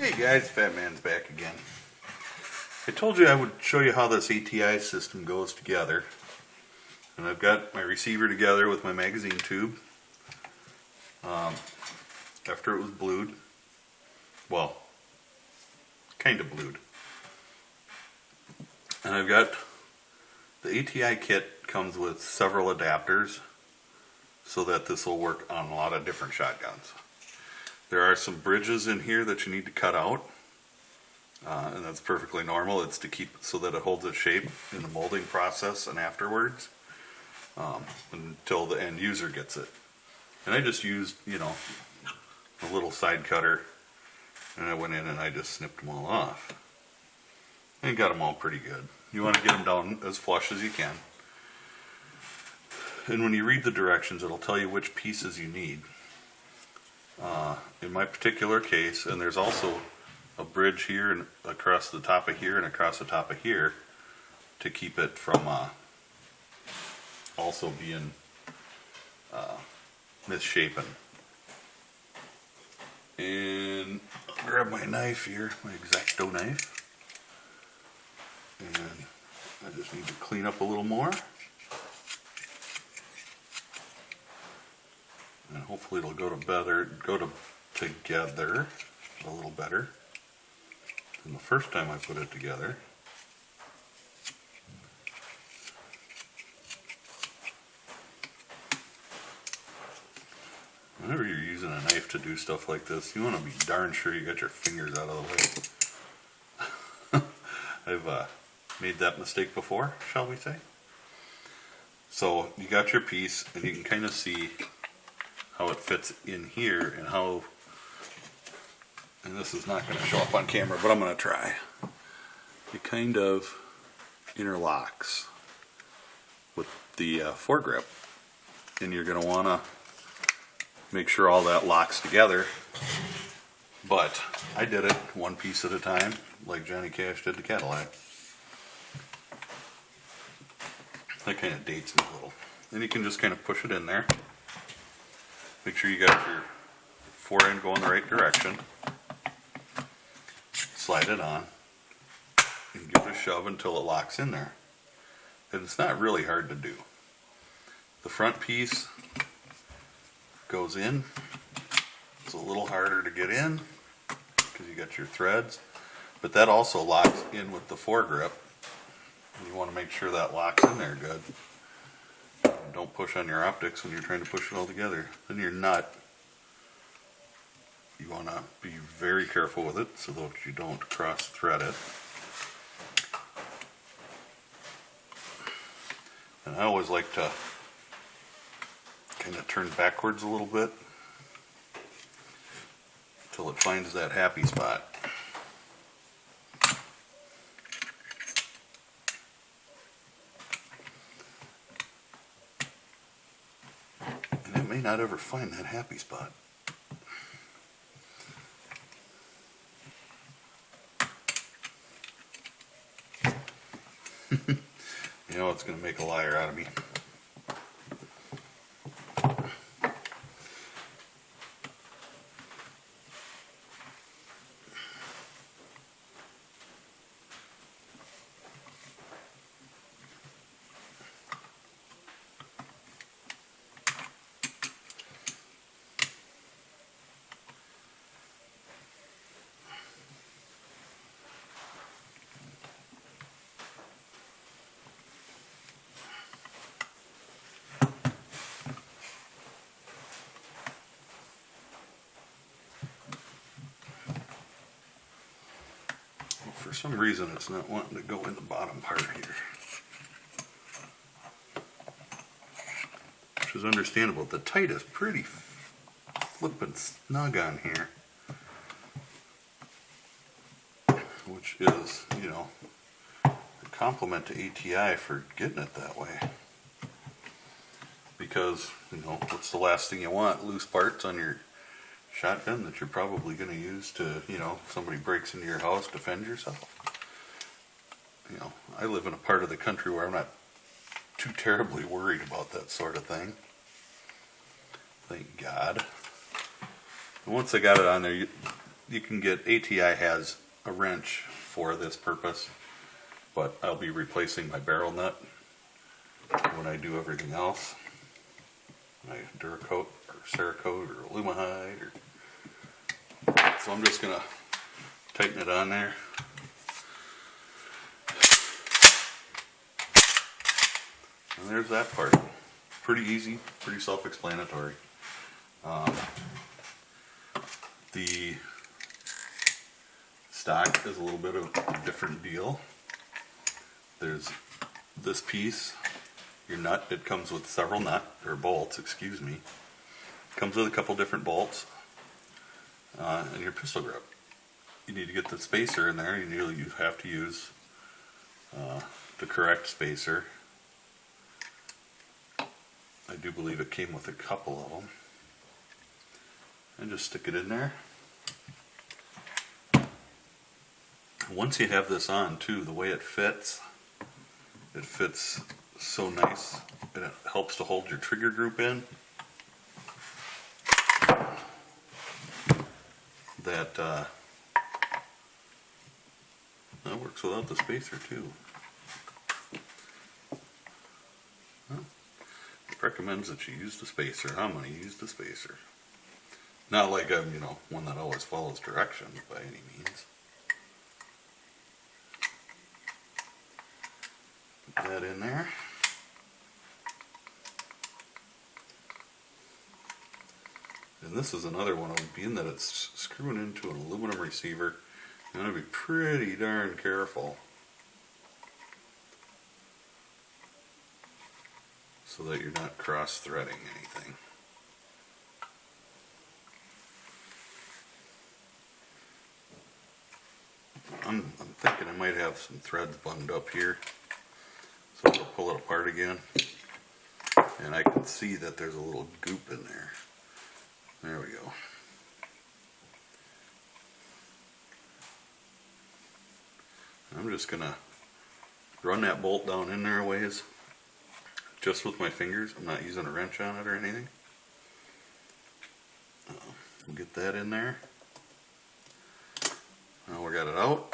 Hey guys, Fat Man's back again. I told you I would show you how this ATI system goes together. And I've got my receiver together with my magazine tube. After it was blued. Well, kind of blued. And I've got the ATI kit comes with several adapters so that this will work on a lot of different shotguns. There are some bridges in here that you need to cut out, and that's perfectly normal. It's to keep it so that it holds its shape in the molding process and afterwards, until the end user gets it. And I just used, a little side cutter, and I went in and I just snipped them all off. And got them all pretty good. You want to get them down as flush as you can. And when you read the directions, it'll tell you which pieces you need. In my particular case, and there's also a bridge here and across the top of here and across the top of here to keep it from also being misshapen. And I'll grab my knife here, my X-Acto knife, and I just need to clean up a little more. And hopefully it'll go together a little better than the first time I put it together. Whenever you're using a knife to do stuff like this, you want to be darn sure you got your fingers out of the way. I've made that mistake before, shall we say. So you got your piece, and you can kind of see how it fits in here and how, and this is not going to show up on camera, but I'm going to try. It kind of interlocks with the foregrip, and you're going to want to make sure all that locks together. But I did it one piece at a time, like Johnny Cash did the Cadillac. That kind of dates me a little. Then you can just kind of push it in there. Make sure you got your fore end going the right direction. Slide it on and give it a shove until it locks in there. And it's not really hard to do. The front piece goes in. It's a little harder to get in because you got your threads, but that also locks in with the foregrip. And you want to make sure that locks in there good. Don't push on your optics when you're trying to push it all together. Then your nut, you want to be very careful with it so that you don't cross thread it. And I always like to kind of turn backwards a little bit until it finds that happy spot. And it may not ever find that happy spot. It's going to make a liar out of me. For some reason it's not wanting to go in the bottom part here, which is understandable. The tight is pretty flippin' snug on here, which is, a compliment to ATI for getting it that way. Because, what's the last thing you want? Loose parts on your shotgun that you're probably going to use to, if somebody breaks into your house, defend yourself. I live in a part of the country where I'm not too terribly worried about that sort of thing. Thank God. And once I got it on there, you can get, ATI has a wrench for this purpose, but I'll be replacing my barrel nut when I do everything else. My Duracoat or Cerakote or Alumahide. So I'm just going to tighten it on there. And there's that part. Pretty easy, pretty self-explanatory. The stock is a little bit of a different deal. There's this piece, your nut. It comes with several bolts, excuse me. It comes with a couple different bolts and your pistol grip. You need to get the spacer in there. You have to use the correct spacer. I do believe it came with a couple of them. And just stick it in there. Once you have this on too, the way it fits so nice. It helps to hold your trigger group in. That works without the spacer too. Well, it recommends that you use the spacer. I'm going to use the spacer. Not like I'm, one that always follows directions by any means. Put that in there. And this is another one, being that it's screwing into an aluminum receiver, you want to be pretty darn careful so that you're not cross-threading anything. I'm thinking I might have some threads bunged up here, so I'll pull it apart again, and I can see that there's a little goop in there. There we go. I'm just going to run that bolt down in there a ways, just with my fingers. I'm not using a wrench on it or anything. We'll get that in there. Now we got it out.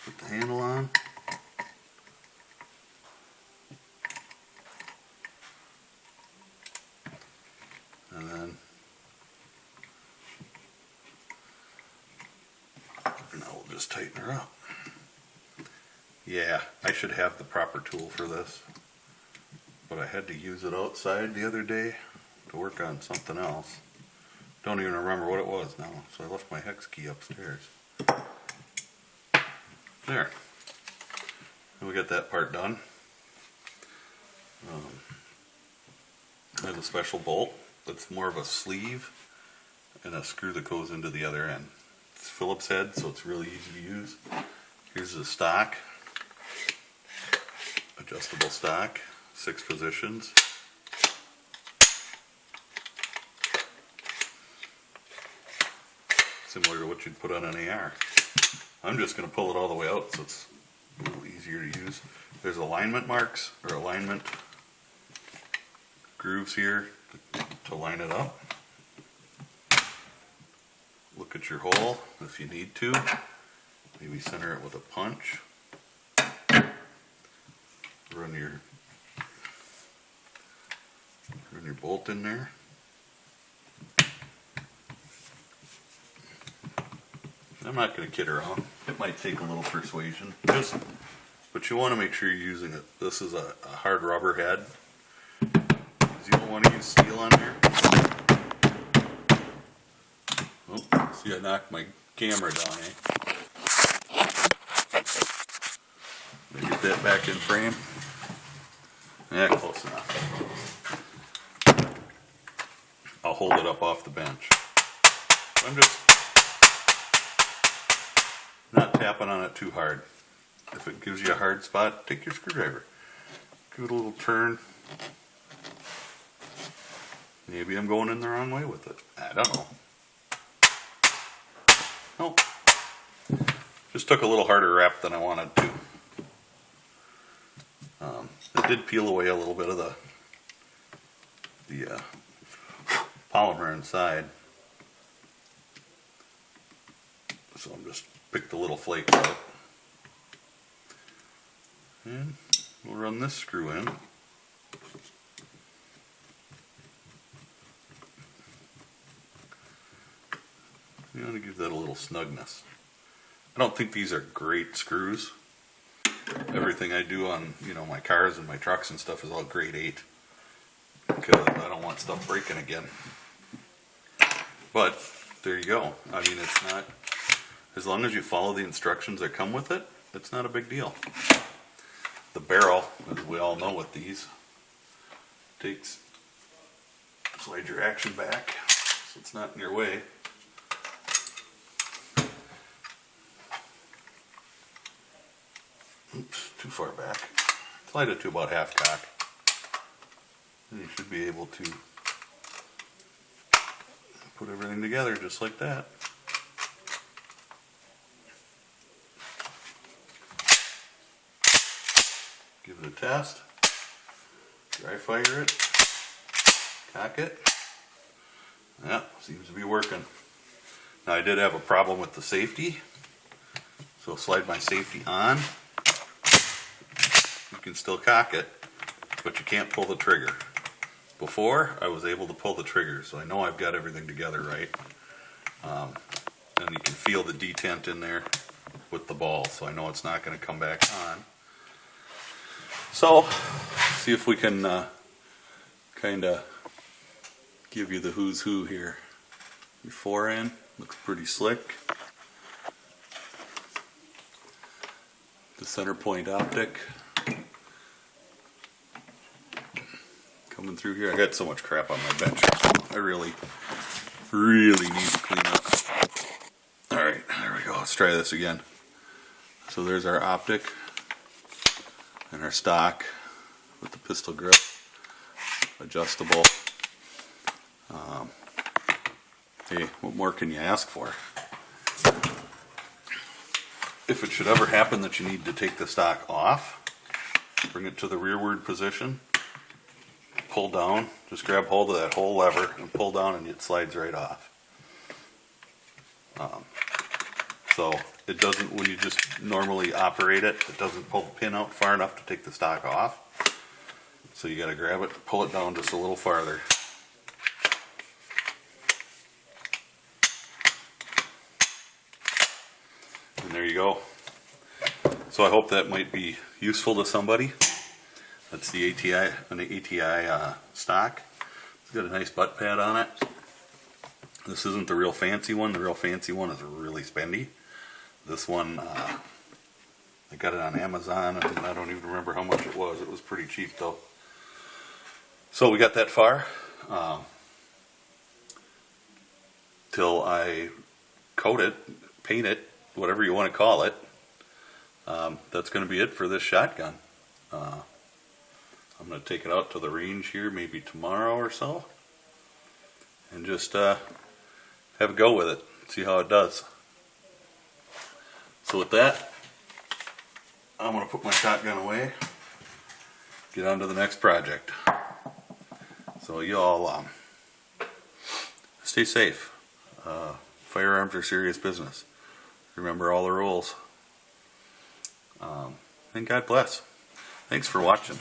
Put the handle on. And then now we'll just tighten her up. Yeah, I should have the proper tool for this, but I had to use it outside the other day to work on something else. Don't even remember what it was now, so I left my hex key upstairs. There. And we got that part done. There's a special bolt that's more of a sleeve and a screw that goes into the other end. It's Phillips head, so it's really easy to use. Here's the stock. Adjustable stock, 6 positions. Similar to what you'd put on an AR. I'm just going to pull it all the way out so it's a little easier to use. There's alignment marks or alignment grooves here to line it up. Look at your hole if you need to. Maybe center it with a punch. Run your bolt in there. I'm not going to kid around. It might take a little persuasion, but you want to make sure you're using it. This is a hard rubber head. You don't want to use steel on there. Oh, see, I knocked my camera down, eh? Let me get that back in frame. Yeah, close enough. I'll hold it up off the bench. I'm just not tapping on it too hard. If it gives you a hard spot, take your screwdriver. Give it a little turn. Maybe I'm going in the wrong way with it. I don't know. Nope. Just took a little harder wrap than I wanted to. It did peel away a little bit of the polymer inside. So I'm just pick the little flake out. And we'll run this screw in. You want to give that a little snugness. I don't think these are great screws. Everything I do on, my cars and my trucks and stuff is all grade 8. Because I don't want stuff breaking again. But there you go. I mean, it's not, as long as you follow the instructions that come with it, it's not a big deal. The barrel, as we all know with these, slide your action back so it's not in your way. Oops, too far back. Slide it to about half cock. And you should be able to put everything together just like that. Give it a test. Dry fire it. Cock it. Yeah, seems to be working. Now I did have a problem with the safety. So slide my safety on. You can still cock it, but you can't pull the trigger. Before, I was able to pull the trigger, so I know I've got everything together right. And you can feel the detent in there with the ball, so I know it's not going to come back on. So, see if we can kind of give you the who's who here. Your forend looks pretty slick. The center point optic coming through here. I got so much crap on my bench. I really need to clean up. Alright, there we go. Let's try this again. So there's our optic and our stock with the pistol grip. Adjustable. Hey, what more can you ask for? If it should ever happen that you need to take the stock off, bring it to the rearward position, pull down, just grab hold of that whole lever and pull down and it slides right off. So it doesn't, when you just normally operate it, it doesn't pull the pin out far enough to take the stock off. So you got to grab it, pull it down just a little farther. And there you go. So I hope that might be useful to somebody. That's the ATI, an ATI stock. It's got a nice butt pad on it. This isn't the real fancy one. The real fancy one is really spendy. This one, I got it on Amazon, and I don't even remember how much it was. It was pretty cheap though. So we got that far. Till I coat it, paint it, whatever you want to call it. That's going to be it for this shotgun. I'm going to take it out to the range here maybe tomorrow or so. And just have a go with it. See how it does. So with that, I'm going to put my shotgun away. Get on to the next project. So you all stay safe. Firearms are serious business. Remember all the rules. And God bless. Thanks for watching.